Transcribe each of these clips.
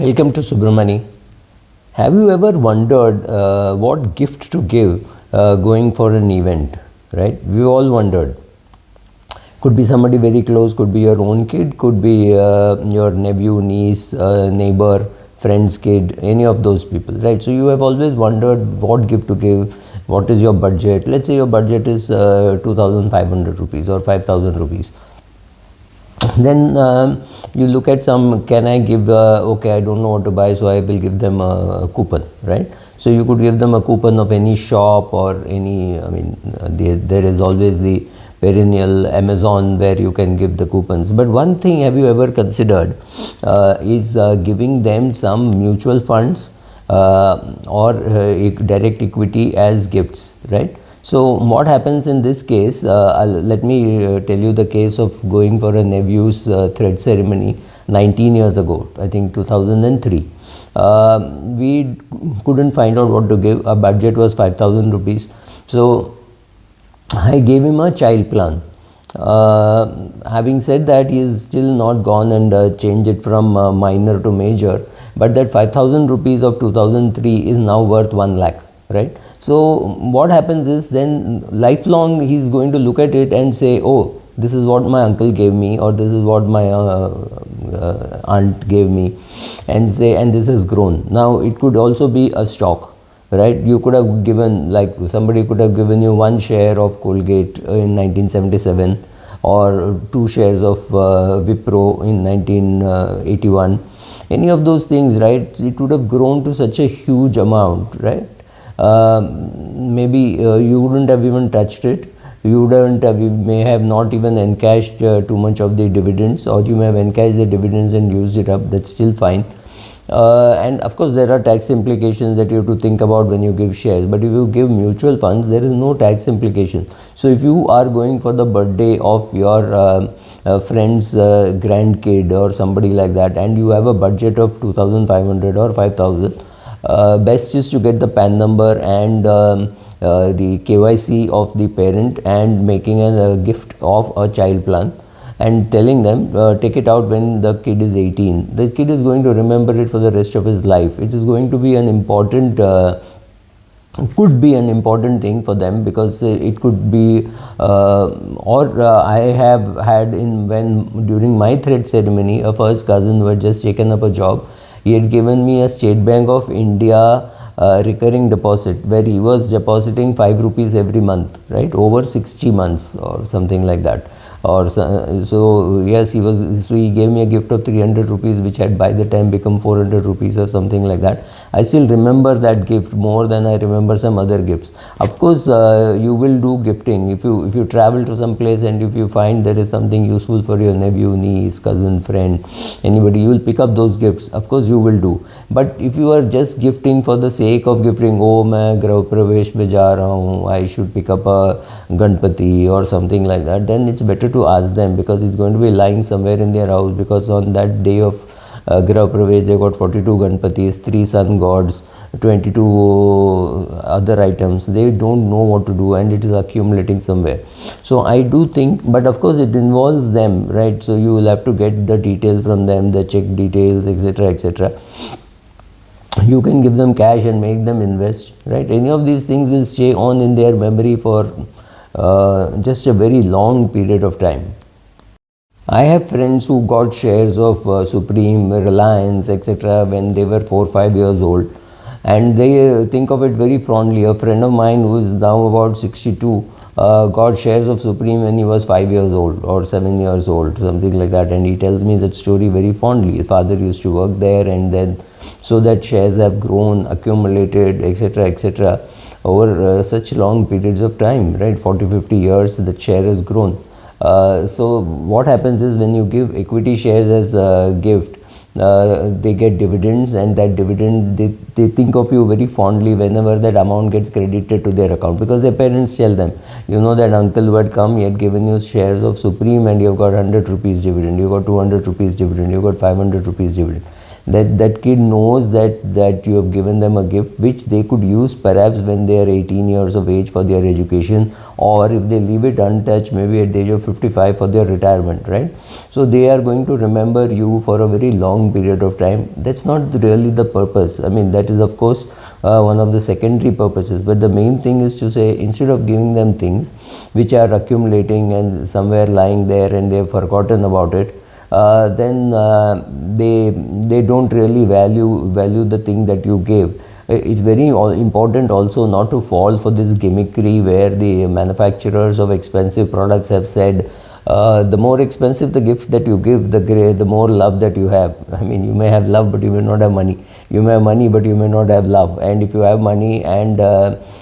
Welcome to Subramani. Have you ever wondered what gift to give going for an event? Right? We all wondered. Could be somebody very close, could be your own kid, could be your nephew, niece, neighbor, friend's kid, any of those people, right? So you have always wondered what gift to give, what is your budget. Let's say your budget is 2,500 rupees or 5,000 rupees. Then you look at some, can I give, okay, I don't know what to buy, so I will give them a coupon, right? So you could give them a coupon of any shop or any, there is always the perennial Amazon where you can give the coupons. But one thing have you ever considered is giving them some mutual funds or direct equity as gifts, right? So what happens in this case, let me tell you the case of going for a nephew's thread ceremony 19 years ago, I think 2003. We couldn't find out what to give. Our budget was 5,000 rupees. So I gave him a child plan. Having said that, he is still not gone and changed it from minor to major, but that 5,000 rupees of 2003 is now worth 1 lakh, right? So what happens is then lifelong he is going to look at it and say, oh, this is what my uncle gave me, or this is what my aunt gave me, and say, and this has grown. Now it could also be a stock, right? You could have given, like somebody could have given you 1 share of Colgate in 1977 or 2 shares of Wipro in 1981. Any of those things, right? It would have grown to such a huge amount, right? Maybe you wouldn't have even touched it. You may have not even encashed too much of the dividends, or you may have encashed the dividends and used it up. That's still fine. And of course there are tax implications that you have to think about when you give shares, but if you give mutual funds, there is no tax implication. So if you are going for the birthday of your friend's grandkid or somebody like that, and you have a budget of 2,500 or 5,000, best is to get the PAN number and the KYC of the parent and making a gift of a child plan and telling them take it out when the kid is 18. The kid is going to remember it for the rest of his life. It is going to be an important could be an important thing for them, because it could be I have had during my thread ceremony, a first cousin who had just taken up a job. He had given me a State Bank of India recurring deposit, where he was depositing 5 rupees every month, right, over 60 months or something like that. Or so yes, he gave me a gift of 300 rupees, which had by the time become 400 rupees or something like that. I still remember that gift more than I remember some other gifts. Of course, you will do gifting if you travel to some place, and if you find there is something useful for your nephew, niece, cousin, friend, anybody, you will pick up those gifts. Of course you will do. But if you are just gifting for the sake of gifting, oh, main Graha Pravesh mein ja raha hu, I should pick up a Ganpati or something like that, then it's better to ask them, because it's going to be lying somewhere in their house, because on that day of Graha Pravesh they got 42 Ganpatis, 3 sun gods, 22 other items. They don't know what to do, and it is accumulating somewhere. So I do think, but of course it involves them, right? So you will have to get the details from them, the check details, etc., etc. You can give them cash and make them invest, right? Any of these things will stay on in their memory for just a very long period of time. I have friends who got shares of Supreme, Reliance, etc. when they were 4 or 5 years old, and they think of it very fondly. A friend of mine who is now about 62 got shares of Supreme when he was 5 years old or 7 years old, something like that, and he tells me that story very fondly. His father used to work there, and then so that shares have grown, accumulated, etc., etc. over such long periods of time, right? 40-50 years the share has grown. So what happens is, when you give equity shares as a gift, they get dividends, and that dividend, they think of you very fondly whenever that amount gets credited to their account, because their parents tell them, you know, that uncle who had come, he had given you shares of Supreme, and you have got 100 rupees dividend, you got 200 rupees dividend, you got 500 rupees dividend. That kid knows that you have given them a gift which they could use perhaps when they are 18 years of age for their education, or if they leave it untouched, maybe at the age of 55 for their retirement, right? So they are going to remember you for a very long period of time. That's not really the purpose. I mean, that is of course one of the secondary purposes, but the main thing is to say, instead of giving them things which are accumulating and somewhere lying there and they have forgotten about it, then they don't really value the thing that you gave. It's very important also not to fall for this gimmickry where the manufacturers of expensive products have said, the more expensive the gift that you give, the more love that you have. I mean, you may have love, but you may not have money. You may have money, but you may not have love. And if you have money and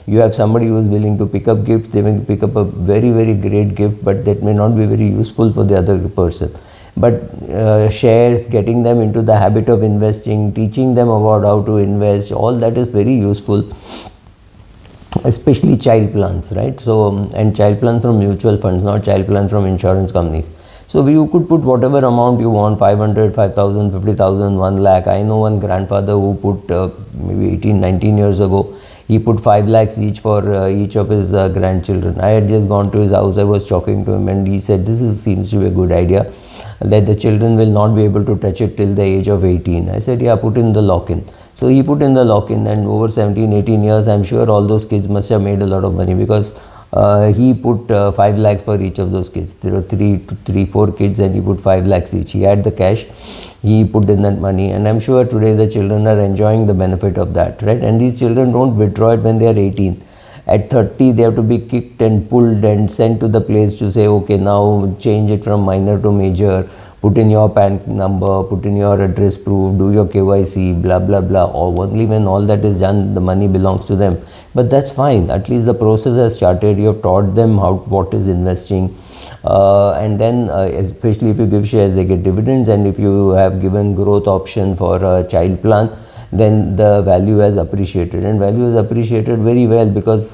you have somebody who is willing to pick up gifts, they may pick up a very, very great gift, but that may not be very useful for the other person. But shares, getting them into the habit of investing, teaching them about how to invest, all that is very useful, especially child plans, right? So, and child plans from mutual funds, not child plans from insurance companies. So you could put whatever amount you want, 500, 5,000, 50,000, 1 lakh. I know one grandfather who put maybe 18, 19 years ago, he put 5 lakhs each for each of his grandchildren. I had just gone to his house, I was talking to him, and he said, seems to be a good idea, that the children will not be able to touch it till the age of 18. I said, yeah, put in the lock-in. So he put in the lock-in, and over 17, 18 years, I'm sure all those kids must have made a lot of money, because he put 5 lakhs for each of those kids. There were 4 kids, and he put 5 lakhs each. He had the cash, he put in that money, and I'm sure today the children are enjoying the benefit of that, right? And these children don't withdraw it when they are 18. At 30, they have to be kicked and pulled and sent to the place to say, okay, now change it from minor to major, put in your PAN number, put in your address proof, do your KYC, blah, blah, blah. Or only when all that is done, the money belongs to them. But that's fine. At least the process has started. You have taught them what is investing. And then especially if you give shares, they get dividends. And if you have given growth option for a child plan, then the value has appreciated, and value is appreciated very well, because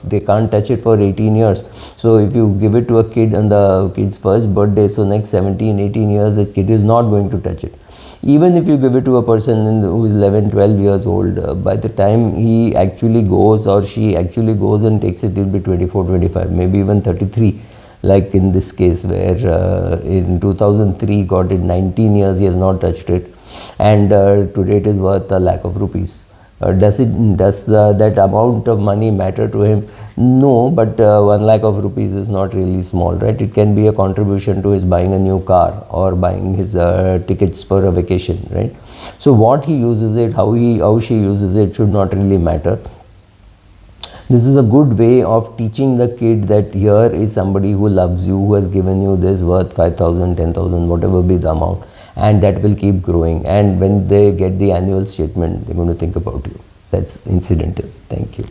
they can't touch it for 18 years. So if you give it to a kid on the kid's first birthday, so next 17, 18 years, the kid is not going to touch it. Even if you give it to a person who is 11, 12 years old, by the time he actually goes or she actually goes and takes it, it will be 24, 25, maybe even 33. Like in this case, where in 2003 got it 19 years, he has not touched it, and today it is worth a lakh of rupees. Does that amount of money matter to him? No, but 1 lakh of rupees is not really small, right? It can be a contribution to his buying a new car or buying his tickets for a vacation, right? So what he uses it, how she uses it should not really matter. This is a good way of teaching the kid that here is somebody who loves you, who has given you this worth 5,000, 10,000, whatever be the amount, and that will keep growing. And when they get the annual statement, they're going to think about you. That's incidental. Thank you.